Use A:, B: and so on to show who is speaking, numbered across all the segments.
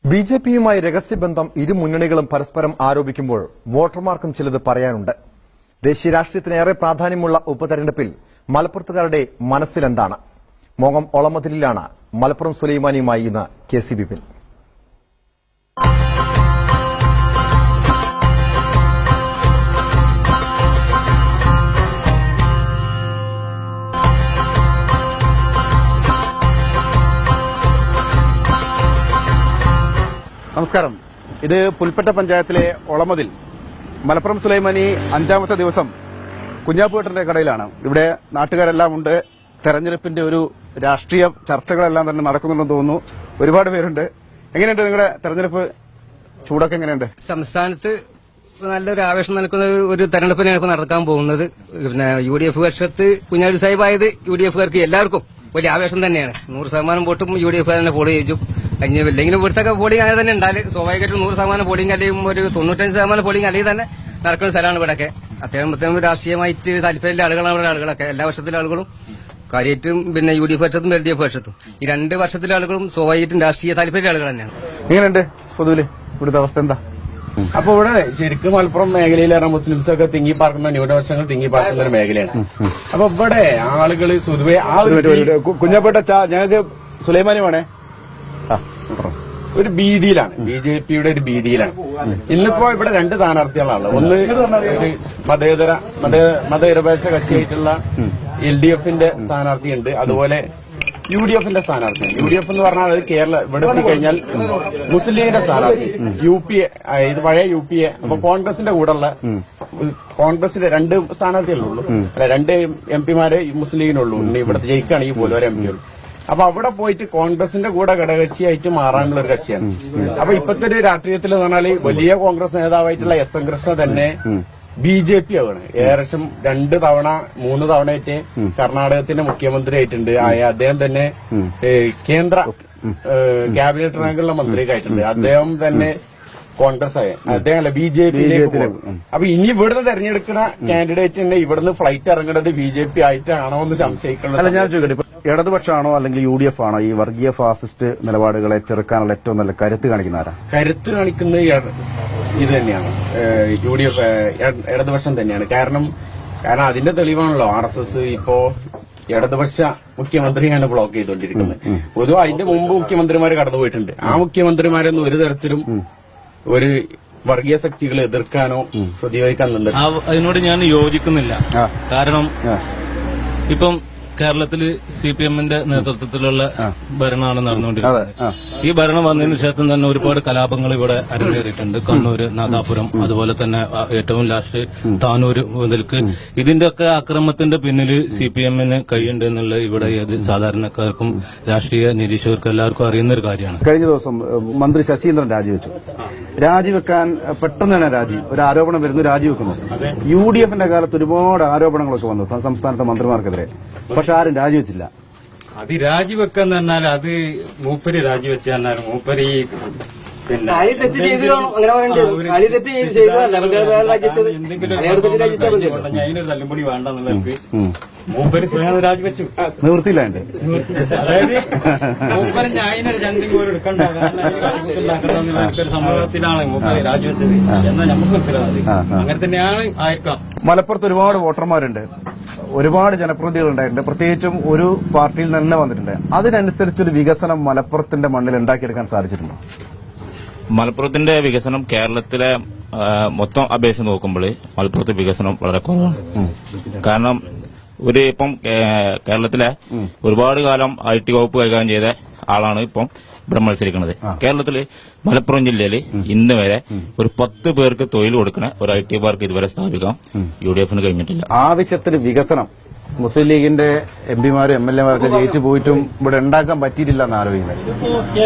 A: ബിജെപിയുമായി രഹസ്യബന്ധം ഇരു മുന്നണികളും പരസ്പരം ആരോപിക്കുമ്പോൾ വോട്ടർമാർക്കും ചിലത് പറയാനുണ്ട്. ദേശീയ രാഷ്ട്രീയത്തിന് ഏറെ പ്രാധാന്യമുള്ള ഉപതെരഞ്ഞെടുപ്പിൽ മലപ്പുറത്തുകാരുടെ മനസ്സിലെന്താണ്? മോങ്ങം ഒളമതിലാണ് മലപ്പുറം സുലൈമാനിയുമായി ഇന്ന് കെ.സി. ബിപിൻ.
B: നമസ്കാരം. ഇത് പുൽപ്പറ്റ പഞ്ചായത്തിലെ ഒളമതിൽ മലപ്പുറം സുലൈമാനി 5ാമത്തെ ദിവസം കുഞ്ഞാപ്പുവേട്ടന്റെ കടയിലാണ്. ഇവിടെ നാട്ടുകാരെല്ലാം ഉണ്ട്. തെരഞ്ഞെടുപ്പിന്റെ ഒരു രാഷ്ട്രീയ ചർച്ചകളെല്ലാം തന്നെ നടക്കുന്നുണ്ടെന്ന് തോന്നുന്നു. ഒരുപാട് പേരുണ്ട്. എങ്ങനെയുണ്ട് നിങ്ങളുടെ തെരഞ്ഞെടുപ്പ് ചൂടൊക്കെ? എങ്ങനെയുണ്ട്?
C: സംസ്ഥാനത്ത് നല്ലൊരു ആവേശം നൽകുന്ന ഒരു തെരഞ്ഞെടുപ്പിനാണ് ഇപ്പോൾ നടക്കാൻ പോകുന്നത്. പിന്നെ UDF പക്ഷത്ത് കുഞ്ഞാടി സാഹിബായത് UDF-കാർക്ക് എല്ലാവർക്കും വലിയ ആവേശം തന്നെയാണ്. 100% വോട്ടും UDF തന്നെ പോൾ ചെയ്തു. ഇല്ലെങ്കിലും ഇവിടുത്തെ പോളിംഗ് അങ്ങനെ തന്നെ ഉണ്ടാല്. സ്വാഭാവികമായിട്ടും 100% പോളിംഗ് അല്ലെങ്കിൽ ഒരു 95% പോളിംഗ് അല്ലെങ്കിൽ തന്നെ നടക്കുന്ന സ്ഥലമാണ് ഇവിടെയൊക്കെ. അത്യാവശ്യം രാഷ്ട്രീയമായിട്ട് താല്പര്യമുള്ള ആളുകളാണ് ഇവിടെ ആളുകളൊക്കെ. എല്ലാ വർഷത്തിലെ ആളുകളും കാര്യമായിട്ടും പിന്നെ UDF പക്ഷത്തും LDF പക്ഷത്തും ഈ 2 വർഷത്തിലെ ആളുകളും സ്വാഭാവികമായിട്ടും രാഷ്ട്രീയ താല്പര്യ ആളുകൾ തന്നെയാണ്.
B: എങ്ങനെയുണ്ട് പൊതുവില് ഇവിടുത്തെ അവസ്ഥ? എന്താ
D: അപ്പൊ ഇവിടെ ശരിക്കും മലപ്പുറം മേഖലയിലേറെ മുസ്ലിംസ് ഒക്കെ തിങ്ങി പാർക്കുന്ന ന്യൂനപക്ഷങ്ങൾ തിങ്ങി പാർക്കുന്ന ഒരു മേഖലയാണ്. അപ്പൊ ഇവിടെ ആളുകൾ സ്വതുവെ ആ
B: കുഞ്ഞാപ്പേട്ട ഞങ്ങൾക്ക് സുലൈമാനുമാണേ
D: ഒരു ഭീതിയിലാണ്, BJP-യുടെ ഒരു ഭീതിയിലാണ്. ഇന്നിപ്പോ ഇവിടെ 2 സ്ഥാനാർത്ഥികളാണ്. ഒന്ന് ഒരു മതനിരപേക്ഷ കക്ഷിയായിട്ടുള്ള LDF-ന്റെ സ്ഥാനാർത്ഥിയുണ്ട്, അതുപോലെ UDF-ന്റെ സ്ഥാനാർത്ഥിയാണ്. UDF എന്ന് പറഞ്ഞാൽ അത് കേരള ഇവിടെ എത്തിക്കഴിഞ്ഞാൽ മുസ്ലിം ലീഗിന്റെ സ്ഥാനാർത്ഥി, UPA ഇത് പഴയ UPA. അപ്പൊ കോൺഗ്രസിന്റെ കൂടെയുള്ള കോൺഗ്രസിന്റെ 2 സ്ഥാനാർത്ഥികളുള്ളൂ, അല്ല 2 MP-മാരെ മുസ്ലിം ലീഗിനുള്ളൂ. ഇവിടുത്തെ ജയിക്കുകയാണെങ്കിൽ പോലും ഒരു MP ഉള്ളൂ. അപ്പൊ അവിടെ പോയിട്ട് കോൺഗ്രസിന്റെ കൂടെ ഘടകകക്ഷിയായിട്ട് മാറാനുള്ള ഒരു കക്ഷിയാണ്. അപ്പൊ ഇപ്പത്തെ ഒരു രാഷ്ട്രീയത്തിൽ എന്ന് പറഞ്ഞാൽ വലിയ കോൺഗ്രസ് നേതാവായിട്ടുള്ള SM കൃഷ്ണ തന്നെ BJP ആവാണ്. ഏകദേശം 2 തവണ 3 തവണയായിട്ട് കർണാടകത്തിന്റെ മുഖ്യമന്ത്രി ആയിട്ടുണ്ട്. അദ്ദേഹം തന്നെ കേന്ദ്ര ക്യാബിനറ്റ് റാങ്കുള്ള മന്ത്രിയൊക്കെ ആയിട്ടുണ്ട്. അദ്ദേഹം തന്നെ കോൺഗ്രസ് ആയ അദ്ദേഹം അല്ല BJP-യിലേക്ക് പോകും. അപ്പൊ ഇനി ഇവിടുന്ന് തെരഞ്ഞെടുക്കുന്ന കാൻഡിഡേറ്റ് തന്നെ ഇവിടുന്ന് ഫ്ലൈറ്റ് ഇറങ്ങേണ്ടത് BJP ആയിട്ടാണോ എന്ന് സംശയിക്കുന്നത്.
B: അല്ല, ഞാൻ ചോദിക്കട്ടെ, ഇടതുപക്ഷമാണോ അല്ലെങ്കിൽ UDF ആണോ ഈ വർഗീയ ഫാസിസ്റ്റ് നിലപാടുകളെ ചെറുക്കാനുള്ള ഏറ്റവും നല്ല കരുത്ത് കാണിക്കുന്ന ആരാ?
D: കരുത്ത് കാണിക്കുന്നത് ഇത് തന്നെയാണ്, UDF ഇടതുപക്ഷം തന്നെയാണ്. കാരണം അതിന്റെ തെളിവാണല്ലോ RSS ഇപ്പോ ഇടതുപക്ഷ മുഖ്യമന്ത്രിയാണ് ബ്ലോക്ക് ചെയ്തുകൊണ്ടിരിക്കുന്നത്. പൊതുവെ അതിന്റെ മുമ്പ് മുഖ്യമന്ത്രിമാർ കടന്നുപോയിട്ടുണ്ട്. ആ മുഖ്യമന്ത്രിമാരൊന്നും ഒരു തരത്തിലും ഒരു വർഗീയ ശക്തികളെ എതിർക്കാനോ പ്രതിരോധിക്കാൻ
E: അതിനോട് ഞാൻ യോജിക്കുന്നില്ല. കാരണം ഇപ്പം കേരളത്തില് CPM-ന്റെ നേതൃത്വത്തിലുള്ള ഭരണമാണ് നടന്നുകൊണ്ടിരിക്കുന്നത്. ഈ ഭരണം വന്നതിന് ശേഷം തന്നെ ഒരുപാട് കലാപങ്ങൾ ഇവിടെ അരങ്ങേറിയിട്ടുണ്ട്. കണ്ണൂര്, നാദാപുരം, അതുപോലെ തന്നെ ഏറ്റവും ലാസ്റ്റ് താനൂര് മുതൽക്ക് ഇതിന്റെയൊക്കെ അക്രമത്തിന്റെ പിന്നിൽ CPM-ന് കഴിയുണ്ട് എന്നുള്ളത് ഇവിടെ ഏത് സാധാരണക്കാർക്കും രാഷ്ട്രീയ നിരീക്ഷകർക്കും എല്ലാവർക്കും അറിയുന്ന ഒരു കാര്യമാണ്.
B: കഴിഞ്ഞ ദിവസം മന്ത്രി ശശീന്ദ്രൻ രാജിവെച്ചു. രാജിവെക്കാൻ പെട്ടെന്ന് തന്നെ ഒരു ആരോപണം വരുന്നു, രാജിവെക്കുന്നു. UDF-ന്റെ കാലത്ത് ഒരുപാട് ആരോപണങ്ങളൊക്കെ വന്നു സംസ്ഥാനത്തെ മന്ത്രിമാർക്കെതിരെ. പക്ഷെ ആരും രാജിവെച്ചില്ല.
F: അത് രാജിവെക്കാന്ന് പറഞ്ഞാൽ അത് മൂപ്പര് രാജിവെച്ച് പറഞ്ഞാൽ മൂപ്പര് ഈ അതിനൊരു തല്ലുപൊടി വേണ്ടെന്നുള്ളവർക്ക് മൂപ്പര് സ്വയം രാജിവെച്ചു.
B: നിവൃത്തിയില്ലാണ്ട്
F: അതായത് മൂപ്പര് അതിനൊരു ചണ്ടി പോലും എടുക്കണ്ടാക്കണമെന്നുള്ള സംഭവത്തിലാണ് മൂപ്പര് രാജിവെച്ചത് എന്നാൽ നമുക്ക് മനസ്സിലാവും. അങ്ങനെ തന്നെയാണ് ആയിരിക്കാം.
B: മലപ്പുറത്ത് ഒരുപാട് വോട്ടർമാരുണ്ട്, ഒരുപാട് ജനപ്രതിനിധികൾ ഉണ്ടായിട്ടുണ്ട്. പ്രത്യേകിച്ചും ഒരു പാർട്ടിയിൽ തന്നെ വന്നിട്ടുണ്ട്. അതിനനുസരിച്ചൊരു വികസനം മലപ്പുറത്തിന്റെ മണ്ണിൽ ഉണ്ടാക്കിയെടുക്കാൻ സാധിച്ചിട്ടുണ്ടോ?
G: മലപ്പുറത്തിന്റെ വികസനം കേരളത്തിലെ മൊത്തം അപേക്ഷ നോക്കുമ്പോൾ മലപ്പുറത്തെ വികസനം വളരെ കുറവാണ്. കാരണം ഇപ്പം കേരളത്തിലെ ഒരുപാട് കാലം IT വകുപ്പ് കൈകാര്യം ചെയ്ത ആളാണ് ഇപ്പം ഇവിടെ മത്സരിക്കുന്നത്. കേരളത്തില് മലപ്പുറം ജില്ലയിൽ ഇന്ന് വരെ ഒരു 10 പേർക്ക് തൊഴിൽ കൊടുക്കുന്ന ഒരു IT പാർക്ക് ഇതുവരെ സ്ഥാപിക്കാൻ UDF-ന് കഴിഞ്ഞിട്ടില്ല.
B: ആവശ്യത്തിന് വികസനം മുസ്ലിം ലീഗിന്റെ MP-മാരും MLA-മാരൊക്കെ ജയിച്ചു പോയിട്ടും ഇവിടെ ഉണ്ടാക്കാൻ പറ്റിയിട്ടില്ല എന്ന് ആലോചിക്കുന്നത്.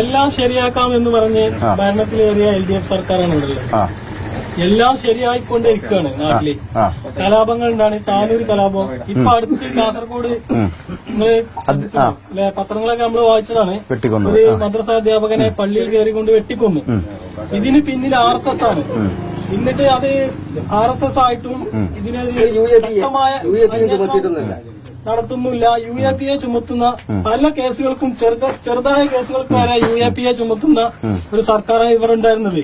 H: എല്ലാം ശരിയാക്കാം എന്ന് പറഞ്ഞ് ഭരണത്തിലേറിയ LDF സർക്കാരാണുണ്ടല്ലോ, എല്ലാം ശരിയായിക്കൊണ്ടിരിക്കുകയാണ്. നാട്ടില് കലാപങ്ങൾ ഉണ്ടാണ്. താനൂര് കലാപം, ഇപ്പൊ അടുത്ത് കാസർഗോഡ് നിങ്ങള് പത്രങ്ങളൊക്കെ നമ്മൾ വായിച്ചതാണ്. ഒരു മദ്രസ അധ്യാപകനെ പള്ളിയിൽ കയറിക്കൊണ്ട് വെട്ടിക്കൊന്നു. ഇതിന് പിന്നിൽ RSS ആണ്. എന്നിട്ട് അത് RSS ആയിട്ടും ഇതിനെതിരെ ശക്തമായ നടത്തുന്നില്ല. UAPA ചുമത്തുന്ന പല കേസുകൾക്കും ചെറുതായ കേസുകൾക്ക് വരെ UAPA ചുമത്തുന്ന ഒരു സർക്കാരാണ് ഇവിടെ ഉണ്ടായിരുന്നത്.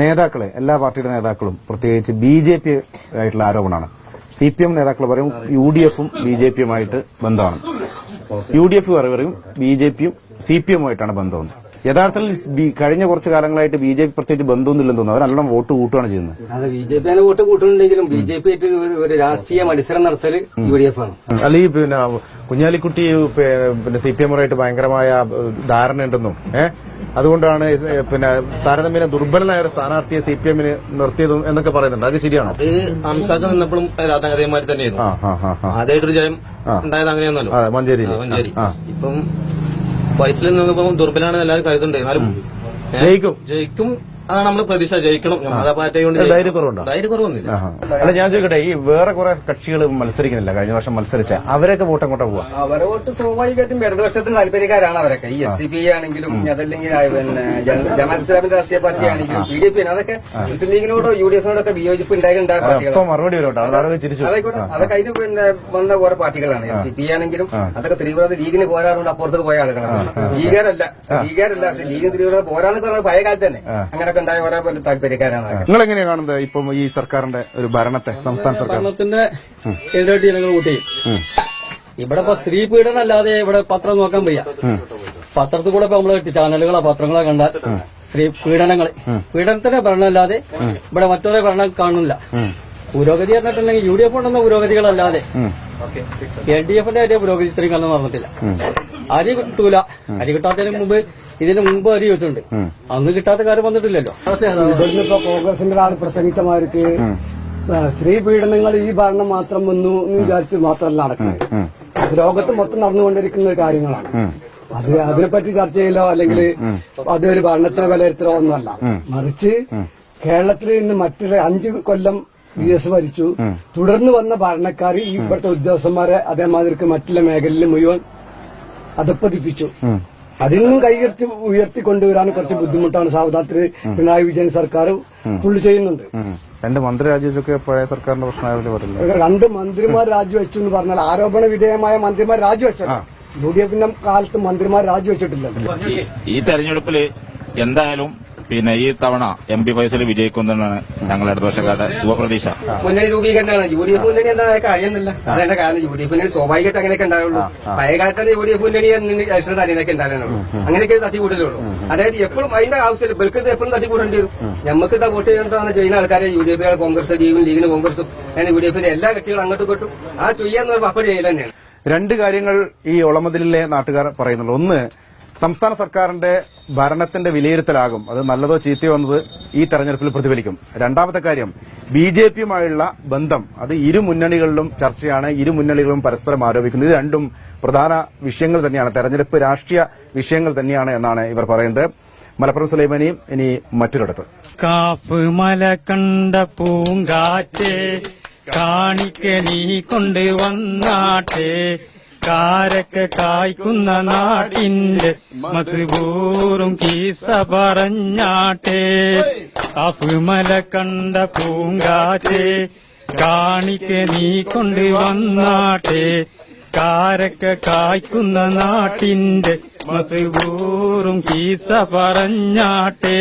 B: നേതാക്കളെ, എല്ലാ പാർട്ടിയുടെ നേതാക്കളും പ്രത്യേകിച്ച് BJP ആയിട്ടുള്ള ആരോപണമാണ്. CPM നേതാക്കൾ പറയും UDF-ഉം BJP-യുമായിട്ട് ബന്ധമാണ്. UDF പറയും BJP-യും CPM-ഉമായിട്ടാണ് ബന്ധം. യഥാർത്ഥത്തിൽ കഴിഞ്ഞ കുറച്ച് കാലങ്ങളായിട്ട് BJP പ്രത്യേകിച്ച് ബന്ധമൊന്നുമില്ലെന്ന് തോന്നുന്നു. അവർ നല്ലോണം വോട്ട് കൂട്ടുകയാണ് ചെയ്യുന്നത്.
C: അത് BJP വോട്ട് കൂട്ടുന്നുണ്ടെങ്കിലും BJP ആയിട്ട് ഒരു രാഷ്ട്രീയ മത്സരം നടത്തല് UDF ആണ്.
B: അല്ല, ഈ പിന്നെ കുഞ്ഞാലിക്കുട്ടി പിന്നെ CPM-ഉമായിട്ട് ഭയങ്കരമായ ധാരണയുണ്ടെന്നും അതുകൊണ്ടാണ് പിന്നെ താരതമ്യേന ദുർബലനായ ഒരു സ്ഥാനാർത്ഥിയെ CPM-ന് നിർത്തിയതും എന്നൊക്കെ പറയുന്നുണ്ട്. അത് ശരിയാണോ?
F: അത് അംസാക്ക് നിന്നപ്പോഴും അതേമാതിരി തന്നെയായിരുന്നു. ആദ്യമായിട്ടൊരു ജയം ഉണ്ടായത് അങ്ങനെയൊന്നുമല്ലോ മഞ്ചേരി. ഇപ്പം ഫൈസലിൽ നിന്നപ്പോ ദുർബലാണ് എല്ലാവരും കരുതുന്നുണ്ട്. എന്നാലും ജയിക്കും അതാണ് നമ്മൾ പ്രതീക്ഷ. ജയിക്കണം. ജനതാ പാർട്ടി കൊണ്ട് ധൈര്യക്കുറവൊന്നുമില്ല.
B: അല്ല, ഞാൻ ചോദിക്കട്ടെ, ഈ വേറെ കുറെ കക്ഷികൾ മത്സരിക്കുന്നില്ല, കഴിഞ്ഞ വർഷം മത്സരിച്ച അവരൊക്കെ വോട്ട് അങ്ങോട്ടാ പോവാ?
C: അവരെ വോട്ട് സ്വാഭാവികമായിട്ടും ഇടതുപക്ഷത്തിന് താല്പര്യക്കാരാണ് അവരൊക്കെ. ഈ SDPI ആണെങ്കിലും അതല്ലെങ്കിൽ പിന്നെ ജമാഅത്ത് ഇസ്ലാമിന്റെ രാഷ്ട്രീയ പാർട്ടി ആണെങ്കിലും PDP അതൊക്കെ മുസ്ലിം ലീഗിനോടോ UDF-നോടൊക്കെ വിയോജിപ്പ് ഉണ്ടായ പാർട്ടികളാണ്.
B: മറുപടി
C: അതൊക്കെ അതിന് പിന്നെ വന്ന ഓരോ പാർട്ടികളാണ്. SDPI ആണെങ്കിലും അതൊക്കെ തീവ്രത ലീഗിന് പോരാറുണ്ട്. അപ്പുറത്തേക്ക് പോയ ആളുകളാണ്. ലീഗാരല്ല. പക്ഷെ ലീഗിന് തീവ്രത പോരാന്നൊക്കെ പറഞ്ഞ പഴയ കാലത്ത് തന്നെ അങ്ങനെ ഉണ്ടായ ഓരോ പോലെ താല്പര്യക്കാരാണ്.
B: നിങ്ങൾ എങ്ങനെയാണ് കാണുന്നത് ഇപ്പം ഈ സർക്കാരിന്റെ ഒരു ഭരണത്തെ, സംസ്ഥാന
F: ഭരണത്തിന്റെ എതിരായിട്ട് ജനങ്ങൾ വോട്ട് ചെയ്യും. ഇവിടെ ഇപ്പൊ സ്ത്രീ പീഡനം അല്ലാതെ ഇവിടെ പത്രം നോക്കാൻ വയ്യ. പത്രത്തിൽ കൂടെ ഇപ്പൊ നമ്മള് ചാനലുകളോ പത്രങ്ങളോ കണ്ടാൽ സ്ത്രീ പീഡനത്തിന്റെ ഭരണമല്ലാതെ ഇവിടെ മറ്റൊരു ഭരണം കാണില്ല. പുരോഗതി പറഞ്ഞിട്ടുണ്ടെങ്കിൽ UDF കൊണ്ടുവന്ന പുരോഗതികളല്ലാതെ LDF-ന്റെ അതേ പുരോഗതി ഇത്രയും കാലം നടന്നിട്ടില്ല. അരി കിട്ടൂല. അരി കിട്ടാത്തതിന് മുമ്പ് ഇതിന് മുമ്പ് അരി വെച്ചിട്ടുണ്ട്. അന്ന് കിട്ടാത്ത കാര്യം വന്നിട്ടില്ലല്ലോ.
I: ഇവിടുന്നിപ്പോ കോൺഗ്രസിന്റെ ഒരാൾ പ്രസംഗിച്ചമാർക്ക് സ്ത്രീ പീഡനങ്ങൾ ഈ ഭരണം മാത്രം വന്നു എന്ന് വിചാരിച്ച് മാത്രമല്ല നടക്കുന്നത്. ലോകത്ത് മൊത്തം നടന്നുകൊണ്ടിരിക്കുന്ന കാര്യങ്ങളാണ്. അതിനെപ്പറ്റി ചർച്ച ചെയ്യലോ അല്ലെങ്കിൽ അതൊരു ഭരണത്തിന് വിലയിരുത്തലോ ഒന്നുമല്ല. മറിച്ച് കേരളത്തിൽ ഇന്ന് മറ്റൊരു 5 കൊല്ലം VS ഭരിച്ചു. തുടർന്ന് വന്ന ഭരണക്കാർ ഈ ഇവിടുത്തെ ഉദ്യോഗസ്ഥന്മാരെ അതേമാതിരി മറ്റുള്ള മേഖലയിൽ മുഴുവൻ അധപ്പതിപ്പിച്ചു. അതിന്നും കൈയടിച്ച് ഉയർത്തിക്കൊണ്ടുവരാൻ കുറച്ച് ബുദ്ധിമുട്ടാണ്. സാവധാനത്തിൽ പിണറായി വിജയൻ സർക്കാർ ഫുള്ള് ചെയ്യുന്നുണ്ട്.
B: 2 മന്ത്രി രാജിവെച്ചൊക്കെ പഴയ സർക്കാരിന്റെ പ്രശ്നമായിട്ട് പറയുന്നത്.
I: 2 മന്ത്രിമാർ രാജിവെച്ചു എന്ന് പറഞ്ഞാൽ ആരോപണ വിധേയമായ മന്ത്രിമാർ രാജിവെച്ചോ? UDF-ന്റെ കാലത്ത് മന്ത്രിമാർ രാജിവെച്ചിട്ടില്ലല്ലോ.
G: ഈ തെരഞ്ഞെടുപ്പിൽ എന്തായാലും പിന്നെ ഈ തവണ MP ഫൈസൽ വിജയിക്കുന്നതാണ് ഞങ്ങളുടെ ഇടതുപക്ഷക്കാരുടെ ശുഭപ്രതീക്ഷ.
C: മുന്നണി രൂപീകരണമാണ്. UDF മുന്നണി എന്താ അറിയുന്നില്ല. അതന്നെ കാരണം UDF മുന്നണി സ്വാഭാവികമായിട്ട് അങ്ങനെയൊക്കെ ഉണ്ടാവുള്ളൂ. പഴയ കാലത്താണ് UDF മുന്നണി അക്ഷര തലയിലൊക്കെ ഉണ്ടാകാനുള്ളൂ. അങ്ങനെയൊക്കെ തട്ടിക്കൂടലുള്ളൂ. അതായത് എപ്പോഴും അതിന്റെ ആവശ്യമില്ല. ഇവർക്ക് എപ്പോഴും തട്ടിക്കൂടേണ്ടി വരും. നമുക്ക് വോട്ട് ചെയ്യേണ്ടതാണ് ചെയ്യുന്ന ആൾക്കാരെ UDF കോൺഗ്രസ് ലീഗിന് കോൺഗ്രസും അങ്ങനെ UDF-ന്റെ എല്ലാ കക്ഷികളും അങ്ങോട്ടും ഇങ്ങോട്ടും ആ ചെയ്യാന്ന് പറയുമ്പോൾ അപ്പോൾ ചെയ്യൽ തന്നെയാണ്.
B: 2 കാര്യങ്ങൾ ഈ ഒളമതിലെ നാട്ടുകാർ പറയുന്നുള്ളൂ. ഒന്ന്, സംസ്ഥാന സർക്കാരിന്റെ ഭരണത്തിന്റെ വിലയിരുത്തലാകും അത് നല്ലതോ ചീത്തയോ എന്നത് ഈ തെരഞ്ഞെടുപ്പിൽ പ്രതിഫലിക്കും. രണ്ടാമത്തെ കാര്യം, BJP-യുമായുള്ള ബന്ധം അത് ഇരു മുന്നണികളിലും ചർച്ചയാണ്. ഇരു മുന്നണികളും പരസ്പരം ആരോപിക്കുന്നത്. ഇത് രണ്ടും പ്രധാന വിഷയങ്ങൾ തന്നെയാണ്, തെരഞ്ഞെടുപ്പ് രാഷ്ട്രീയ വിഷയങ്ങൾ തന്നെയാണ് എന്നാണ് ഇവർ പറയുന്നത്. മലപ്പുറം സുലൈമാനിയും ഇനി മറ്റൊരിടത്ത്.
H: കാപ്പ് മല കണ്ട പൂങ്കാറ്റേ കാണിക്ക നീ കൊണ്ടുവന്നാട്ടെ കാരക്ക കായ്ക്കുന്ന നാട്ടിന്റെ മസുബൂറും കീസ പറഞ്ഞാട്ടെ. കാപ്പുമല കണ്ട പൂങ്കാറ്റേ കാണിക്ക നീ കൊണ്ടുവന്നാട്ടെ കാരക്ക കായ്ക്കുന്ന നാട്ടിന്റെ മസുബൂറും കീസ പറഞ്ഞാട്ടെ.